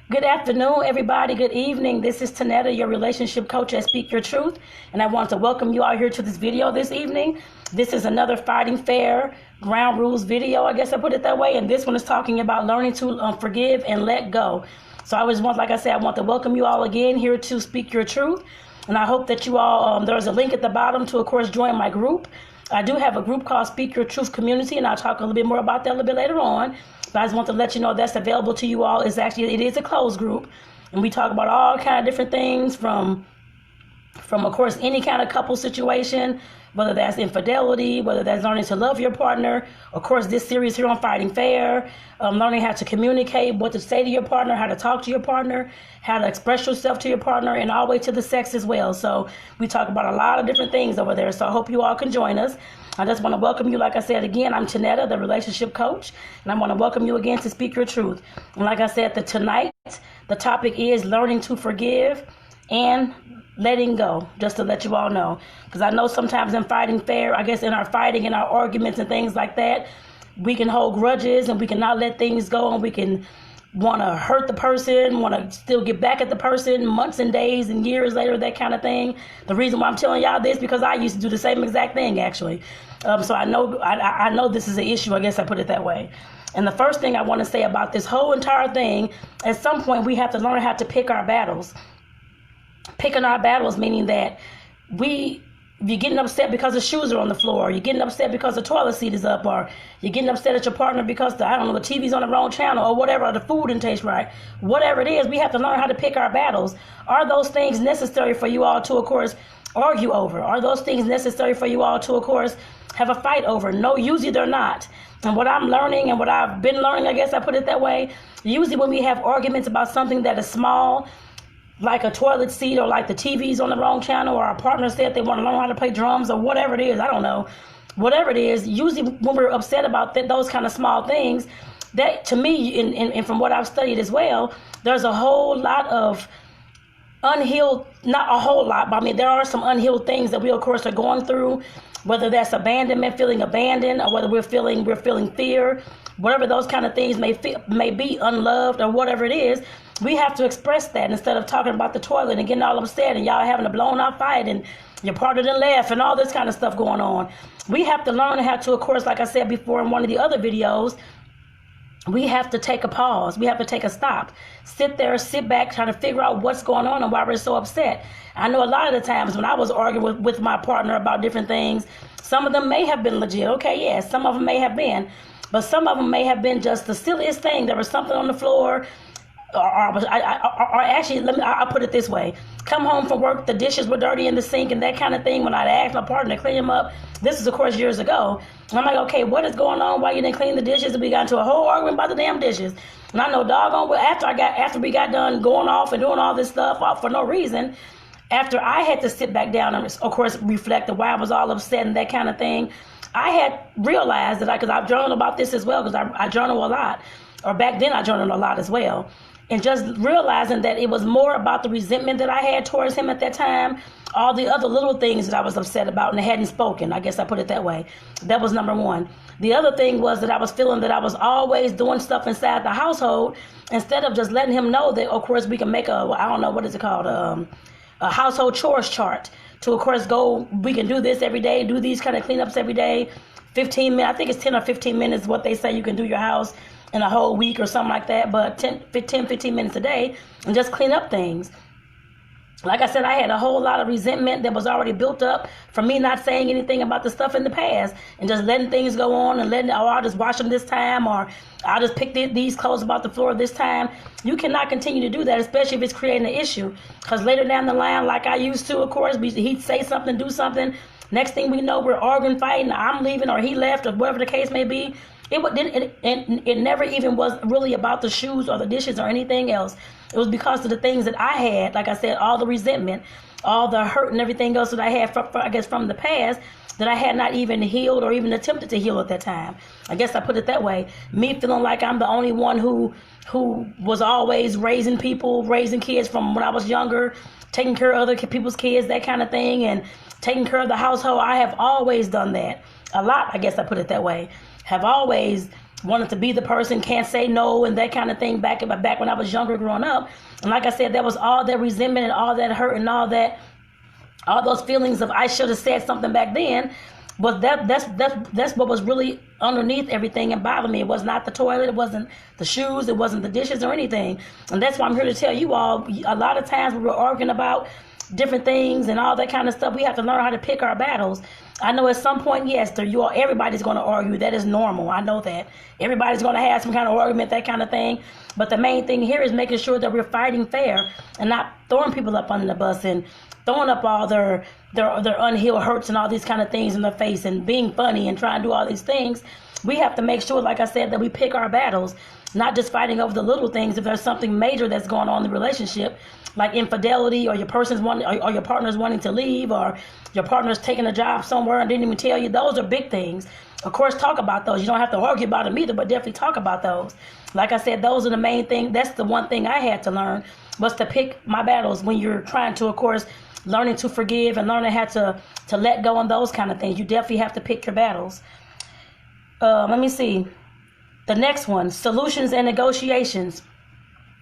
Good afternoon, everybody. Good evening. This is Tonetta, your relationship coach at Speak Your Truth, and I want to welcome you all here to this video this evening. This is another Fighting Fair ground rules video, I guess I put it that way, and this one is talking about learning to forgive and let go. So I want to welcome you all again here to Speak Your Truth, and I hope that you all, there's a link at the bottom to, of course, join my group. I do have a group called Speak Your Truth Community, and I'll talk a little bit more about that a little bit later on. But I just want to let you know that's available to you all. It is a closed group, and we talk about all kind of different things from of course, any kind of couple situation, whether that's infidelity, whether that's learning to love your partner. Of course, this series here on Fighting Fair, learning how to communicate, what to say to your partner, how to talk to your partner, how to express yourself to your partner, and all the way to the sex as well. So we talk about a lot of different things over there. So I hope you all can join us. I just want to welcome you. Like I said, again, I'm Tonetta, the relationship coach, and I want to welcome you again to Speak Your Truth. And like I said, tonight, the topic is learning to forgive and letting go, just to let you all know. Because I know sometimes in fighting fair, I guess in our fighting and our arguments and things like that, we can hold grudges and we can not let things go, and we can want to hurt the person, want to still get back at the person months and days and years later, that kind of thing. The reason why I'm telling y'all this, because I used to do the same exact thing, actually. So I know this is an issue, I guess I put it that way. And the first thing I want to say about this whole entire thing, at some point we have to learn how to pick our battles. Picking our battles, meaning that you're getting upset because the shoes are on the floor, you're getting upset because the toilet seat is up, or you're getting upset at your partner because the TV's on the wrong channel, or whatever, or the food didn't taste right. Whatever it is, we have to learn how to pick our battles. Are those things necessary for you all to, of course, argue over? Are those things necessary for you all to, of course, have a fight over? No, usually they're not. And what I'm learning and what I've been learning, I guess I put it that way, usually when we have arguments about something that is small, like a toilet seat, or like the TV's on the wrong channel, or our partner said they want to learn how to play drums, or whatever it is, I don't know. Whatever it is, usually when we're upset about those kind of small things, that to me, and from what I've studied as well, there's a whole lot of unhealed, not a whole lot, but I mean, there are some unhealed things that we, of course, are going through, whether that's abandonment, feeling abandoned, or whether we're feeling fear, whatever those kind of things may be, unloved, or whatever it is. We have to express that instead of talking about the toilet and getting all upset and y'all having a blown out fight and your partner didn't laugh and all this kind of stuff going on. We have to learn how to, of course, like I said before in one of the other videos, we have to take a pause. We have to take a stop. Sit back, trying to figure out what's going on and why we're so upset. I know a lot of the times when I was arguing with my partner about different things, some of them may have been legit. Okay, yes, some of them may have been. But some of them may have been just the silliest thing. There was something on the floor. Or actually, I'll put it this way. Come home from work, the dishes were dirty in the sink and that kind of thing. When I'd asked my partner to clean them up, this is, of course, years ago. And I'm like, okay, what is going on? Why you didn't clean the dishes? And we got into a whole argument about the damn dishes. And I know doggone well, after we got done going off and doing all this stuff for no reason, after I had to sit back down and, of course, reflect on why I was all upset and that kind of thing, I had realized that because I've journaled about this as well, because I journal a lot. Or back then I journaled a lot as well. And just realizing that it was more about the resentment that I had towards him at that time, all the other little things that I was upset about and I hadn't spoken. I guess I put it that way. That was number one. The other thing was that I was feeling that I was always doing stuff inside the household instead of just letting him know that, of course, we can make a household chores chart to, of course, we can do this every day, do these kind of cleanups every day. 15 minutes, I think it's 10 or 15 minutes what they say you can do your house in a whole week or something like that, but 15 minutes a day and just clean up things. Like I said, I had a whole lot of resentment that was already built up from me not saying anything about the stuff in the past and just letting things go on and I'll just wash them this time, or I'll just pick these clothes about the floor this time. You cannot continue to do that, especially if it's creating an issue, because later down the line, like I used to, of course, he'd say something, do something. Next thing we know, we're arguing, fighting, I'm leaving or he left or whatever the case may be. It never even was really about the shoes or the dishes or anything else. It was because of the things that I had, like I said, all the resentment, all the hurt and everything else that I had, from the past that I had not even healed or even attempted to heal at that time. I guess I put it that way. Me feeling like I'm the only one who was always raising kids from when I was younger, taking care of other people's kids, that kind of thing, and taking care of the household. I have always done that. A lot, I guess I put it that way. Have always wanted to be the person, can't say no, and that kind of thing back when I was younger growing up. And like I said, there was all that resentment and all that hurt and all those feelings of I should have said something back then. But that's what was really underneath everything and bothered me. It was not the toilet, it wasn't the shoes, it wasn't the dishes or anything. And that's why I'm here to tell you all, a lot of times we were arguing about different things and all that kind of stuff. We have to learn how to pick our battles. I know at some point, yes, everybody's going to argue. That is normal. I know that. Everybody's going to have some kind of argument, that kind of thing. But the main thing here is making sure that we're fighting fair and not throwing people up under the bus and throwing up all their unhealed hurts and all these kind of things in their face and being funny and trying to do all these things. We have to make sure, like I said, that we pick our battles, not just fighting over the little things. If there's something major that's going on in the relationship, like infidelity, or your partner's wanting to leave, or your partner's taking a job somewhere and didn't even tell you, those are big things. Of course, talk about those. You don't have to argue about them either, but definitely talk about those. Like I said, those are the main thing. That's the one thing I had to learn, was to pick my battles when you're trying to, of course, learning to forgive and learning how to let go and those kind of things. You definitely have to pick your battles. Let me see. The next one, solutions and negotiations.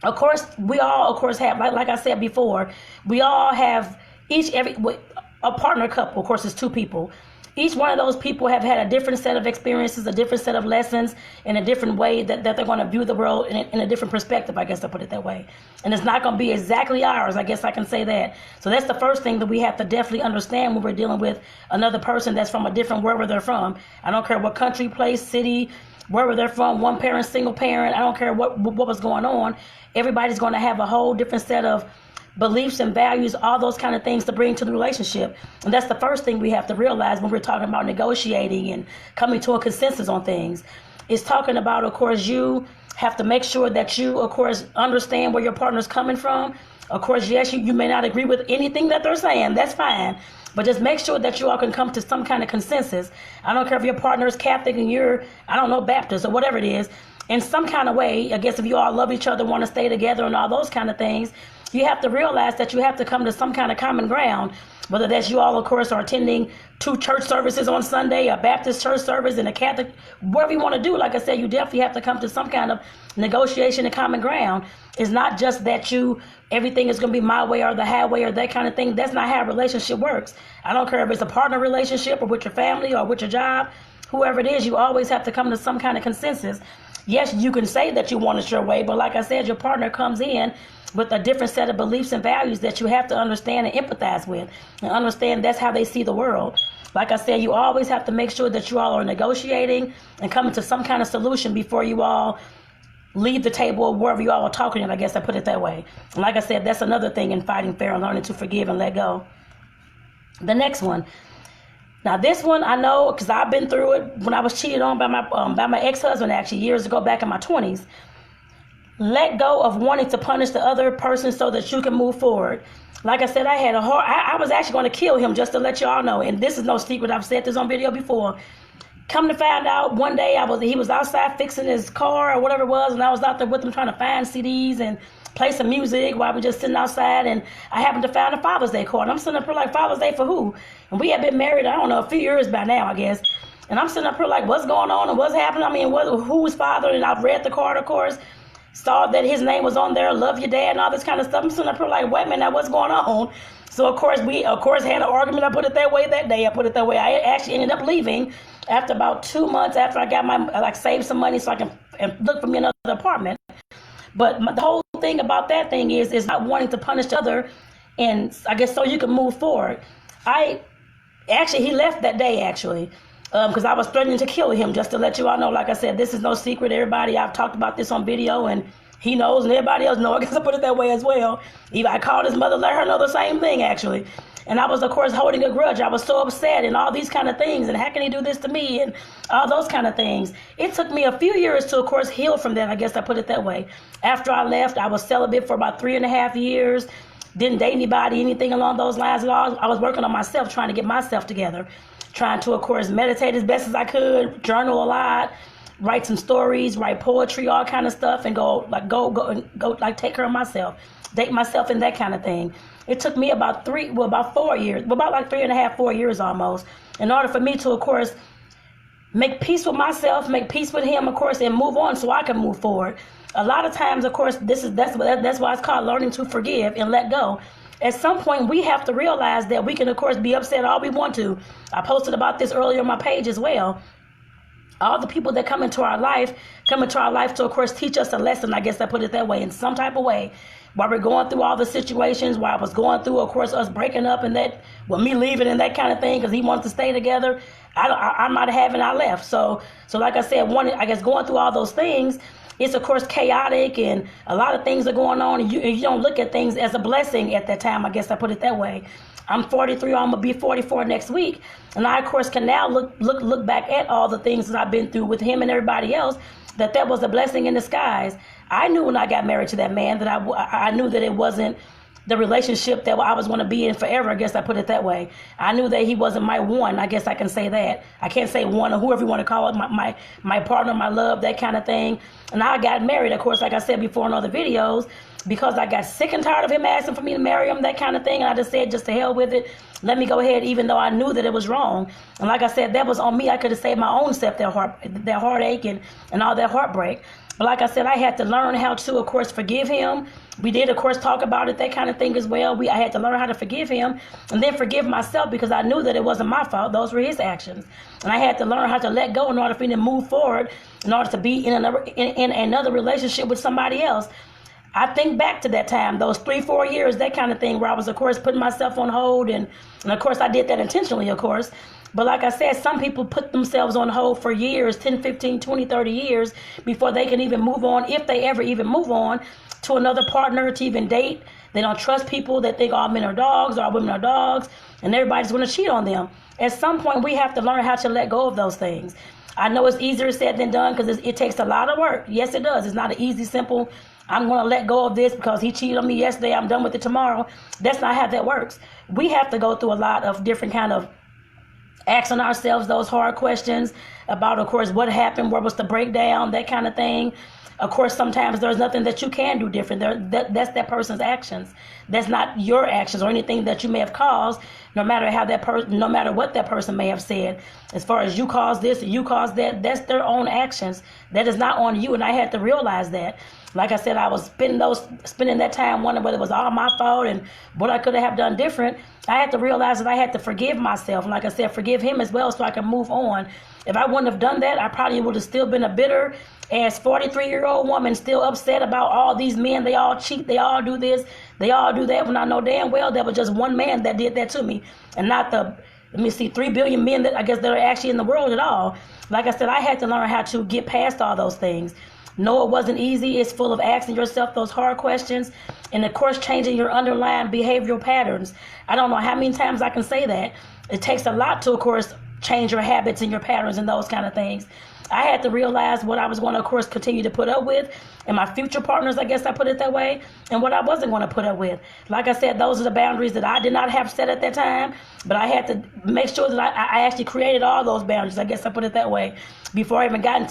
Of course, we all, of course, have, like I said before, we all have a partner couple, of course, is two people. Each one of those people have had a different set of experiences, a different set of lessons, in a different way that they're going to view the world in a different perspective, I guess I'll put it that way. And it's not going to be exactly ours, I guess I can say that. So that's the first thing that we have to definitely understand when we're dealing with another person that's from a different, wherever they're from. I don't care what country, place, city, wherever they're from, one parent, single parent, I don't care what was going on. Everybody's going to have a whole different set of beliefs and values, all those kind of things to bring to the relationship. And that's the first thing we have to realize when we're talking about negotiating and coming to a consensus on things. It's talking about, of course, you have to make sure that you, of course, understand where your partner's coming from. Of course, yes, you may not agree with anything that they're saying. That's fine. But just make sure that you all can come to some kind of consensus. I don't care if your partner is Catholic and you're, I don't know, Baptist or whatever it is. In some kind of way, I guess if you all love each other, want to stay together and all those kind of things, you have to realize that you have to come to some kind of common ground, whether that's you all, of course, are attending 2 church services on Sunday, a Baptist church service and a Catholic, whatever you want to do. Like I said, you definitely have to come to some kind of negotiation and common ground. It's not just that everything is going to be my way or the highway or that kind of thing. That's not how a relationship works. I don't care if it's a partner relationship or with your family or with your job, whoever it is, you always have to come to some kind of consensus. Yes, you can say that you want it your way, but like I said, your partner comes in with a different set of beliefs and values that you have to understand and empathize with and understand that's how they see the world. Like I said, you always have to make sure that you all are negotiating and coming to some kind of solution before you all leave the table or wherever you all are talking, and I guess I put it that way. And like I said, that's another thing in fighting fair and learning to forgive and let go. The next one. Now this one I know because I've been through it when I was cheated on by my ex-husband actually years ago back in my 20s. Let go of wanting to punish the other person so that you can move forward. Like I said, I was actually going to kill him, just to let you all know. And this is no secret. I've said this on video before. Come to find out, one day he was outside fixing his car or whatever it was, and I was out there with him trying to find CDs and play some music while we were just sitting outside, and I happened to find a Father's Day card. And I'm sitting up here like, Father's Day for who? And we had been married, I don't know, a few years by now, I guess. And I'm sitting up here like, what's going on and what's happening? I mean, who's father? And I've read the card, of course. Saw that his name was on there, love your dad and all this kind of stuff. I'm sitting up here like, wait a minute, now what's going on? So, of course, we had an argument. I put it that way that day. I actually ended up leaving after about 2 months after I got saved some money so I can look for me another apartment. But the whole thing about that thing is not wanting to punish the other, and I guess so you can move forward. He left that day, actually. Because I was threatening to kill him, just to let you all know. Like I said, this is no secret. Everybody, I've talked about this on video, and he knows, and everybody else knows. I guess I put it that way as well. Even I called his mother, let her know the same thing, actually. And I was, of course, holding a grudge. I was so upset and all these kind of things. And how can he do this to me? And all those kind of things. It took me a few years to, of course, heal from that. I guess I put it that way. After I left, I was celibate for about 3.5 years. Didn't date anybody, anything along those lines at all. I was working on myself, trying to get myself together. Trying to, of course, meditate as best as I could, journal a lot, write some stories, write poetry, all kind of stuff, and go take care of myself, date myself and that kind of thing. It took me about 4 years, about like 3.5, 4 years almost, in order for me to, of course, make peace with myself, make peace with him, of course, and move on so I can move forward. A lot of times, of course, that's why it's called learning to forgive and let go. At some point, we have to realize that we can, of course, be upset all we want to. I posted about this earlier on my page as well. All the people that come into our life to, of course, teach us a lesson, I guess I put it that way, in some type of way. While we're going through all the situations, while I was going through, of course, us breaking up and that, well, me leaving and that kind of thing, because he wants to stay together, I might have and I left. So like I said, I guess going through all those things, it's, of course, chaotic and a lot of things are going on, and you don't look at things as a blessing at that time, I guess I put it that way. I'm 43, I'm going to be 44 next week, and I, of course, can now look back at all the things that I've been through with him and everybody else, that was a blessing in disguise. I knew when I got married to that man that I knew that it wasn't the relationship that I was going to be in forever, I guess I put it that way. I knew that he wasn't my one, I guess I can say that. I can't say one or whoever you want to call it, my partner, my love, that kind of thing. And I got married, of course, like I said before in other videos, because I got sick and tired of him asking for me to marry him, that kind of thing. And I just said, just to hell with it. Let me go ahead, even though I knew that it was wrong. And like I said, that was on me. I could have saved my own self that heartache and all that heartbreak. But like I said, I had to learn how to, of course, forgive him. We did, of course, talk about it, that kind of thing as well. I had to learn how to forgive him and then forgive myself, because I knew that it wasn't my fault. Those were his actions. And I had to learn how to let go in order for me to move forward, in order to be in another relationship with somebody else. I think back to that time, those 3-4 years, that kind of thing, where I was, of course, putting myself on hold. And of course, I did that intentionally, of course. But like I said, some people put themselves on hold for years, 10, 15, 20, 30 years, before they can even move on, if they ever even move on, to another partner, to even date. They don't trust people. They think all men are dogs, all women are dogs, and everybody's going to cheat on them. At some point, we have to learn how to let go of those things. I know it's easier said than done, because it takes a lot of work. Yes, it does. It's not an easy, simple, I'm going to let go of this because he cheated on me yesterday, I'm done with it tomorrow. That's not how that works. We have to go through a lot of different kind of asking ourselves those hard questions about, of course, what happened, where was the breakdown, that kind of thing. Of course, sometimes there's nothing that you can do different. That's that person's actions. That's not your actions or anything that you may have caused, no matter what that person may have said. As far as you caused this or you caused that, that's their own actions. That is not on you, and I had to realize that. Like I said, I was spending that time wondering whether it was all my fault and what I could have done different. I had to realize that I had to forgive myself. And like I said, forgive him as well so I can move on. If I wouldn't have done that, I probably would have still been a bitter as 43-year-old woman, still upset about all these men. They all cheat. They all do this. They all do that, when I know damn well there was just one man that did that to me, and not the 3 billion men that I guess that are actually in the world at all. Like I said, I had to learn how to get past all those things. No, it wasn't easy. It's full of asking yourself those hard questions, and of course changing your underlying behavioral patterns. I don't know how many times I can say that. It takes a lot to, of course, change your habits and your patterns and those kind of things. I had to realize what I was going to, of course, continue to put up with, and my future partners, I guess I put it that way, and what I wasn't going to put up with. Like I said, those are the boundaries that I did not have set at that time, but I had to make sure that I actually created all those boundaries, I guess I put it that way, before I even got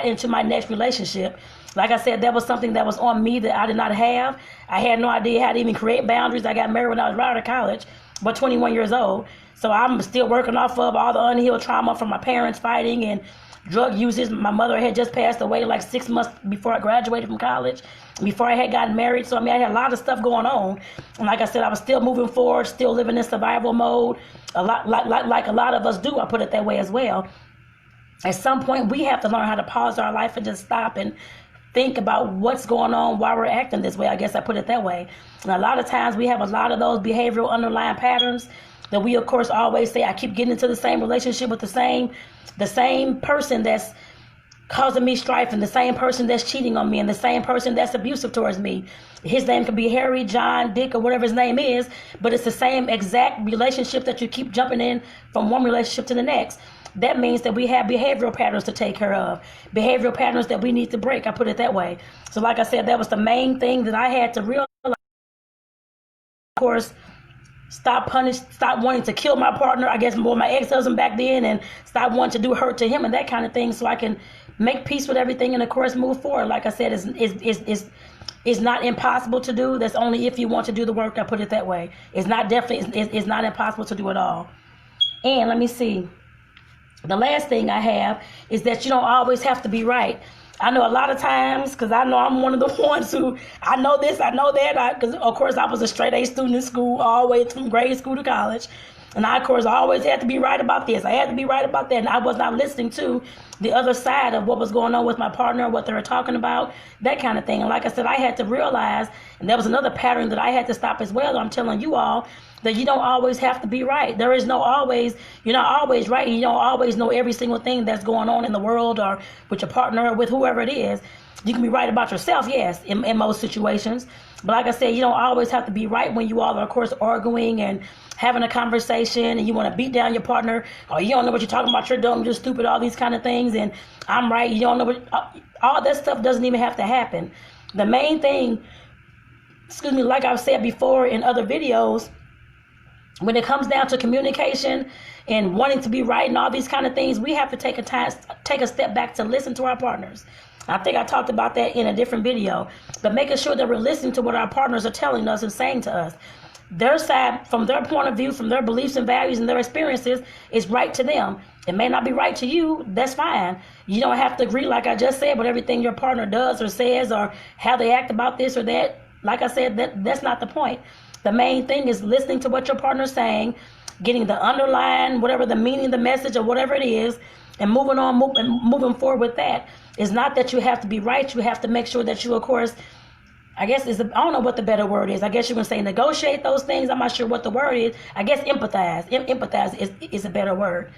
into my next relationship. Like I said, that was something that was on me that I did not have. I had no idea how to even create boundaries. I got married when I was right out of college, but 21 years old. So I'm still working off of all the unhealed trauma from my parents fighting and drug usage. My mother had just passed away like 6 months before I graduated from college, before I had gotten married. So, I had a lot of stuff going on. And like I said, I was still moving forward, still living in survival mode, a lot like a lot of us do. I put it that way as well. At some point, we have to learn how to pause our life and just stop and think about what's going on, why we're acting this way. I guess I put it that way. And a lot of times we have a lot of those behavioral underlying patterns that we, of course, always say, I keep getting into the same relationship with the same person that's causing me strife, and the same person that's cheating on me, and the same person that's abusive towards me. His name could be Harry, John, Dick, or whatever his name is, but it's the same exact relationship that you keep jumping in from one relationship to the next. That means that we have behavioral patterns to take care of, behavioral patterns that we need to break. I put it that way. So like I said, that was the main thing that I had to realize. Of course, stop wanting to kill my partner, I guess more my ex-husband back then, and stop wanting to do hurt to him and that kind of thing, so I can make peace with everything and, of course, move forward. Like I said, it's not impossible to do. That's only if you want to do the work. I put it that way. It's not impossible to do it all. And let me see. The last thing I have is that you don't always have to be right. I know a lot of times, because I know I'm one of the ones who, I know this, I know that, because of course I was a straight A student in school all the way from grade school to college. And I, of course, always had to be right about this. I had to be right about that. And I was not listening to the other side of what was going on with my partner, what they were talking about, that kind of thing. And like I said, I had to realize, and there was another pattern that I had to stop as well. I'm telling you all that you don't always have to be right. There is no always, you're not always right. And you don't always know every single thing that's going on in the world or with your partner or with whoever it is. You can be right about yourself, yes, in most situations. But like I said, you don't always have to be right when you all are, of course, arguing and having a conversation and you want to beat down your partner, or you don't know what you're talking about, you're dumb, you're stupid, all these kind of things, and I'm right, you don't know what, all that stuff doesn't even have to happen. The main thing, like I've said before in other videos, when it comes down to communication and wanting to be right and all these kind of things, we have to take a step back to listen to our partners. I think I talked about that in a different video, but making sure that we're listening to what our partners are telling us and saying to us. Their side, from their point of view, from their beliefs and values and their experiences, is right to them. It may not be right to you. That's fine. You don't have to agree, like I just said, with everything your partner does or says or how they act about this or that. Like I said, that's not the point. The main thing is listening to what your partner's saying, getting the underlying, whatever the meaning, the message, or whatever it is, and moving forward with that. It's not that you have to be right. You have to make sure that you, of course, I guess I don't know what the better word is. I guess you can say negotiate those things. I'm not sure what the word is. I guess empathize. Empathize is a better word.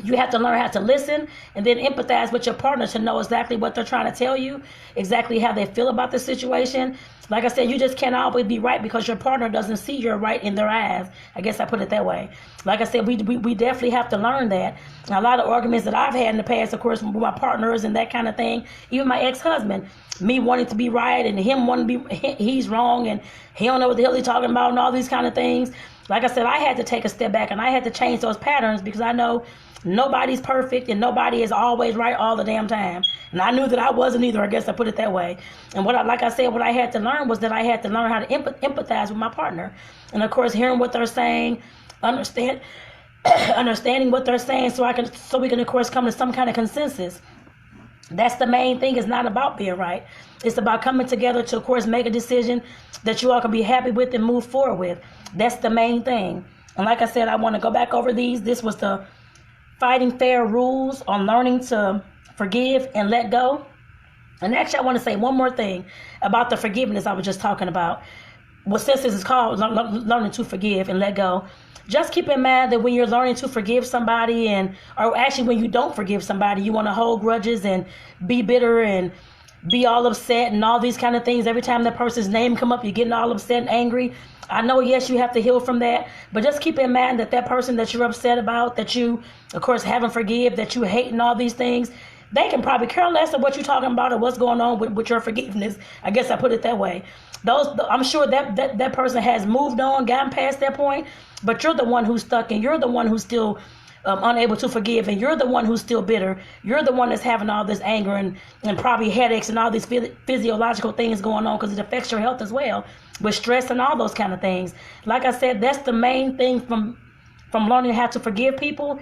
You have to learn how to listen and then empathize with your partner to know exactly what they're trying to tell you, exactly how they feel about the situation. Like I said, you just can't always be right because your partner doesn't see your right in their eyes. I guess I put it that way. Like I said, we definitely have to learn that. A lot of arguments that I've had in the past, of course, with my partners and that kind of thing, even my ex-husband, me wanting to be right and him wanting to be, he's wrong and he don't know what the hell he's talking about and all these kind of things. Like I said, I had to take a step back and I had to change those patterns because I know nobody's perfect and nobody is always right all the damn time. And I knew that I wasn't either, I guess I put it that way. And what I had to learn was that I had to learn how to empathize with my partner. And of course, hearing what they're saying, understanding what they're saying so we can of course come to some kind of consensus. That's the main thing. It's not about being right. It's about coming together to, of course, make a decision that you all can be happy with and move forward with. That's the main thing. And like I said, I want to go back over these. This was the Fighting Fair rules on learning to forgive and let go. And actually, I want to say one more thing about the forgiveness I was just talking about. Well, since this is called learning to forgive and let go, just keep in mind that when you're learning to forgive somebody or actually when you don't forgive somebody, you want to hold grudges and be bitter and be all upset and all these kind of things. Every time that person's name come up, you're getting all upset and angry. I know, yes, you have to heal from that, but just keep in mind that person that you're upset about, that you, of course, haven't forgive, that you hate and all these things, they can probably care less of what you're talking about or what's going on with your forgiveness. I guess I put it that way. I'm sure that person has moved on, gotten past that point, but you're the one who's stuck and you're the one who's still unable to forgive, and you're the one who's still bitter. You're the one that's having all this anger and probably headaches and all these physiological things going on because it affects your health as well, with stress and all those kind of things. Like I said, that's the main thing from learning how to forgive people,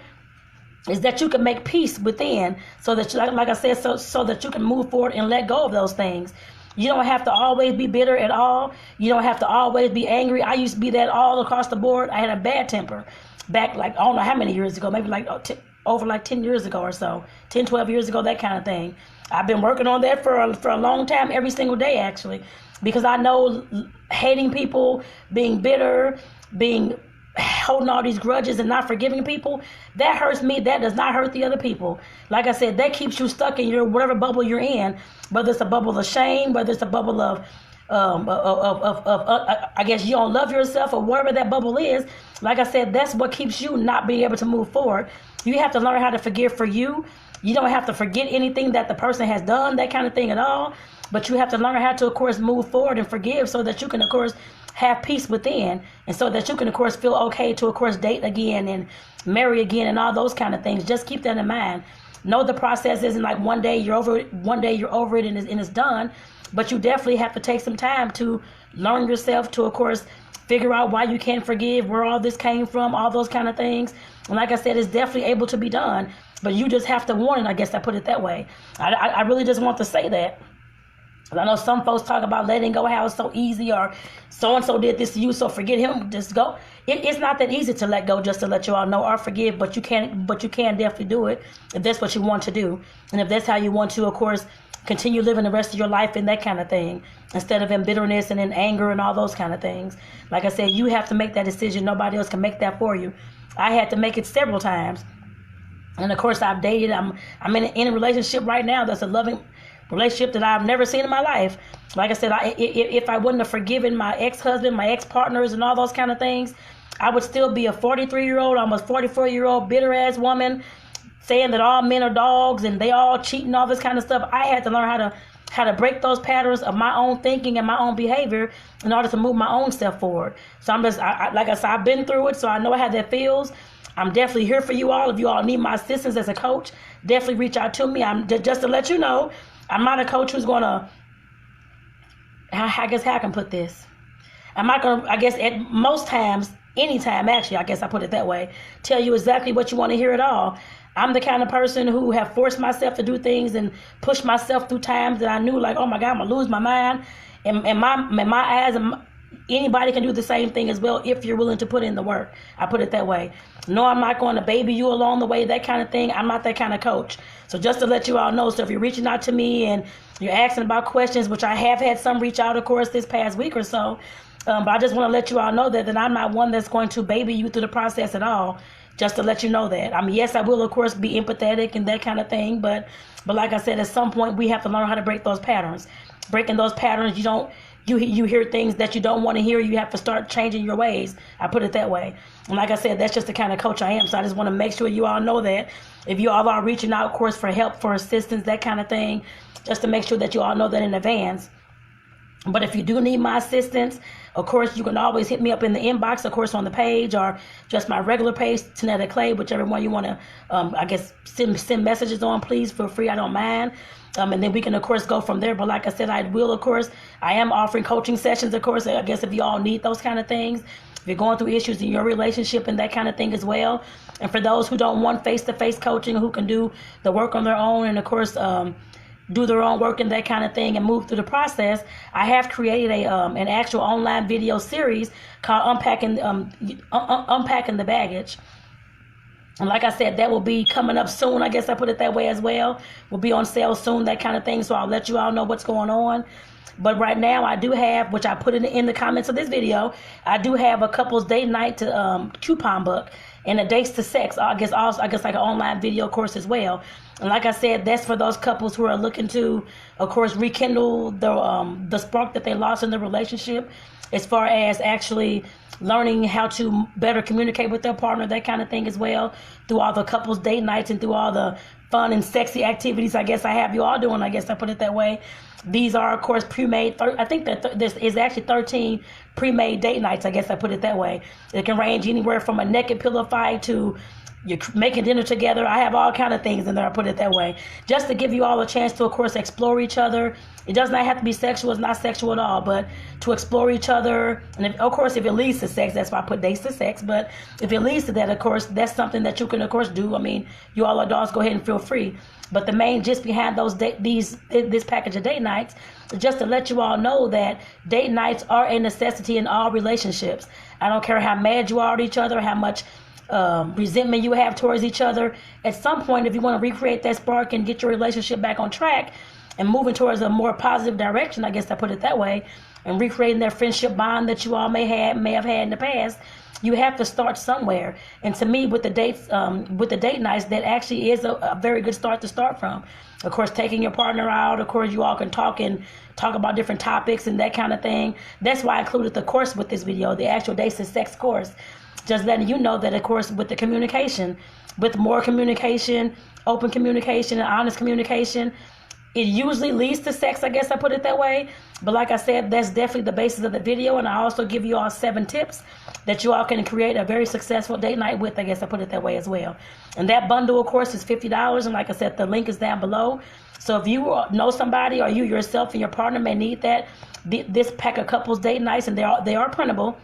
is that you can make peace within, so that, like I said, so that you can move forward and let go of those things. You don't have to always be bitter at all. You don't have to always be angry. I used to be that all across the board. I had a bad temper back, like, I don't know how many years ago, maybe like over like 10 years ago or so, 10, 12 years ago, that kind of thing. I've been working on that for a long time, every single day, actually, because I know hating people, being bitter, holding all these grudges and not forgiving people, that hurts me. That does not hurt the other people. Like I said, that keeps you stuck in your whatever bubble you're in, whether it's a bubble of shame, whether it's a bubble of I guess you don't love yourself or whatever that bubble is. Like I said, that's what keeps you not being able to move forward. You have to learn how to forgive for you. You don't have to forget anything that the person has done, that kind of thing at all. But you have to learn how to, of course, move forward and forgive so that you can, of course, have peace within, and so that you can, of course, feel okay to, of course, date again and marry again and all those kind of things. Just keep that in mind. Know the process isn't like one day you're over it and it's done, but you definitely have to take some time to learn yourself, to, of course, figure out why you can't forgive, where all this came from, all those kind of things. And like I said, it's definitely able to be done, but you just have to want it. I guess I put it that way. I really just want to say that. I know some folks talk about letting go, how it's so easy, or so-and-so did this to you, so forget him, just go. It's not that easy to let go, just to let you all know, or forgive, but you can definitely do it if that's what you want to do. And if that's how you want to, of course, continue living the rest of your life and that kind of thing, instead of in bitterness and in anger and all those kind of things. Like I said, you have to make that decision. Nobody else can make that for you. I had to make it several times. And of course, I've dated. I'm in a relationship right now that's a loving relationship that I've never seen in my life. Like I said, if I wouldn't have forgiven my ex-husband, my ex-partners, and all those kind of things, I would still be a 43-year-old, almost 44-year-old bitter-ass woman saying that all men are dogs and they all cheat and all this kind of stuff. I had to learn how to break those patterns of my own thinking and my own behavior in order to move my own step forward. So I'm just, like I said, I've been through it, so I know how that feels. I'm definitely here for you all. If you all need my assistance as a coach, definitely reach out to me. I'm just to let you know, I'm not a coach who's going to, I guess how I can put this. I'm not going to, I guess at most times, anytime actually, I guess I put it that way, tell you exactly what you want to hear at all. I'm the kind of person who have forced myself to do things and pushed myself through times that I knew like, oh my God, I'm going to lose my mind. And my eyes, anybody can do the same thing as well if you're willing to put in the work. I put it that way. No, I'm not going to baby you along the way, that kind of thing. I'm not that kind of coach. So just to let you all know, so if you're reaching out to me and you're asking about questions, which I have had some reach out, of course, this past week or so, but I just want to let you all know that I'm not one that's going to baby you through the process at all. Just to let you know that. I mean, yes, I will, of course, be empathetic and that kind of thing. But like I said, at some point, we have to learn how to break those patterns. Breaking those patterns, you hear things that you don't want to hear. You have to start changing your ways. I put it that way. And like I said, that's just the kind of coach I am. So I just want to make sure you all know that. If you all are reaching out, of course, for help, for assistance, that kind of thing, just to make sure that you all know that in advance. But if you do need my assistance, of course, you can always hit me up in the inbox, of course, on the page, or just my regular page, Tonetta Clay, whichever one you want to, I guess, send messages on, please feel free. I don't mind. And then we can, of course, go from there. But like I said, I am offering coaching sessions, of course, I guess if you all need those kind of things. If you're going through issues in your relationship and that kind of thing as well. And for those who don't want face-to-face coaching, who can do the work on their own and, of course, do their own work and that kind of thing and move through the process, I have created an actual online video series called Unpacking the Baggage. And like I said, that will be coming up soon. I guess I put it that way as well. Will be on sale soon, that kind of thing. So I'll let you all know what's going on. But right now I do have, which I put in the comments of this video, I do have a couples date night to coupon book and a dates to sex. I guess like an online video course as well. And like I said, that's for those couples who are looking to, of course, rekindle the spark that they lost in the relationship, as far as actually learning how to better communicate with their partner, that kind of thing as well, through all the couples date nights and through all the fun and sexy activities I guess I have you all doing, I guess I put it that way. These are, of course, pre-made. I think that this is actually 13 pre-made date nights, I guess I put it that way. It can range anywhere from a naked pillow fight to you're making dinner together. I have all kind of things in there, I put it that way. Just to give you all a chance to, of course, explore each other. It does not have to be sexual. It's not sexual at all, but to explore each other. And of course, if it leads to sex, that's why I put dates to sex. But if it leads to that, of course, that's something that you can, of course, do. I mean, you all adults, go ahead and feel free. But the main gist behind this package of date nights is just to let you all know that date nights are a necessity in all relationships. I don't care how mad you are at each other, how much resentment you have towards each other. At some point, if you want to recreate that spark and get your relationship back on track and moving towards a more positive direction, I guess I put it that way, and recreating that friendship bond that you all may have had in the past, you have to start somewhere. And to me, with the date nights, that actually is a very good start to start from. Of course, taking your partner out, of course, you all can talk about different topics and that kind of thing. That's why I included the course with this video, the actual Dates to Sex course. Just letting you know that, of course, with the communication, with more communication, open communication, and honest communication, it usually leads to sex, I guess I put it that way. But like I said, that's definitely the basis of the video. And I also give you all 7 tips that you all can create a very successful date night with, I guess I put it that way as well. And that bundle, of course, is $50. And like I said, the link is down below. So if you know somebody or you yourself and your partner may need that, this pack of couples date nights, and they are printable.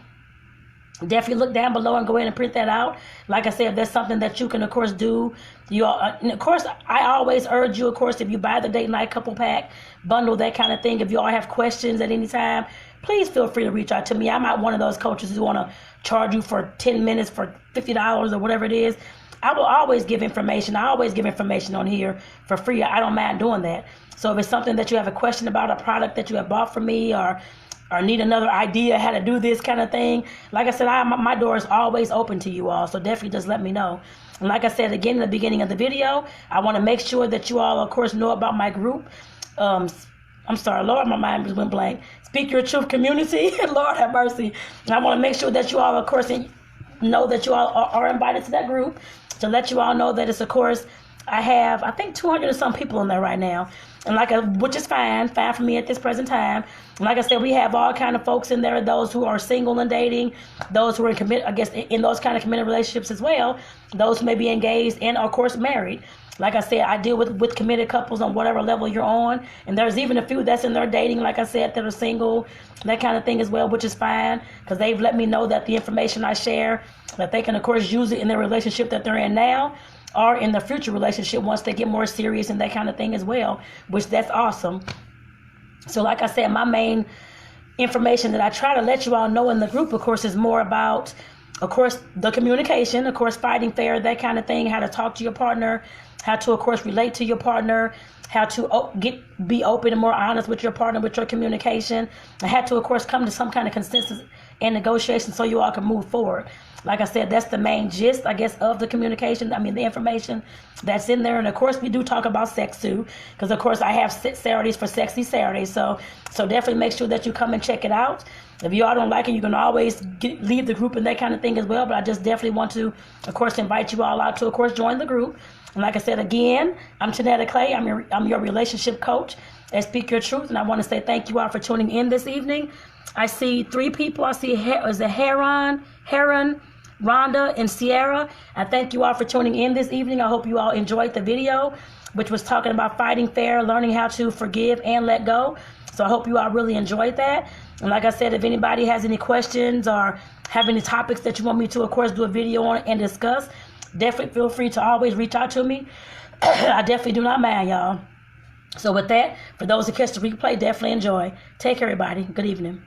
definitely look down below and go ahead and print that out. Like I said, if that's something that you can, of course, do. You all, and of course, I always urge you, of course, if you buy the date night couple pack bundle, that kind of thing, if you all have questions at any time, please feel free to reach out to me. I'm not one of those coaches who want to charge you for 10 minutes for $50 or whatever it is. I will always give information. I always give information on here for free. I don't mind doing that. So if it's something that you have a question about, a product that you have bought from me, or need another idea how to do this kind of thing, like I said, my door is always open to you all, so definitely just let me know. And like I said again in the beginning of the video, I want to make sure that you all, of course, know about my group. I'm sorry, Lord, my mind just went blank. Speak Your Truth community. Lord have mercy. And I want to make sure that you all, of course, know that you all are invited to that group, to let you all know that it's, of course, I have, I think, 200 and some people in there right now. And which is fine for me at this present time. And like I said, we have all kind of folks in there, those who are single and dating, those who are in those kind of committed relationships as well, those who may be engaged and, of course, married. Like I said, I deal with committed couples on whatever level you're on. And there's even a few that's in there dating, like I said, that are single, that kind of thing as well, which is fine, because they've let me know that the information I share, that they can, of course, use it in their relationship that they're in now, or in the future relationship once they get more serious and that kind of thing as well, which that's awesome. So like I said, my main information that I try to let you all know in the group, of course, is more about, of course, the communication, of course, fighting fair, that kind of thing, how to talk to your partner, how to, of course, relate to your partner, how to be open and more honest with your partner, with your communication, and how to, of course, come to some kind of consensus and negotiation so you all can move forward. Like I said, that's the main gist, I guess, of the communication. I mean, the information that's in there. And, of course, we do talk about sex, too, because, of course, I have Saturdays for Sexy Saturdays. So definitely make sure that you come and check it out. If you all don't like it, you can always leave the group and that kind of thing as well. But I just definitely want to, of course, invite you all out to, of course, join the group. And like I said, again, I'm Tonetta Clay. I'm your relationship coach at Speak Your Truth. And I want to say thank you all for tuning in this evening. I see 3 people. I see Heron, Rhonda, and Sierra. I thank you all for tuning in this evening. I hope you all enjoyed the video, which was talking about fighting fair, learning how to forgive and let go. So I hope you all really enjoyed that. And like I said, if anybody has any questions or have any topics that you want me to, of course, do a video on and discuss, definitely feel free to always reach out to me. I definitely do not mind, y'all. So with that, for those who catch the replay, definitely enjoy. Take care, everybody. Good evening.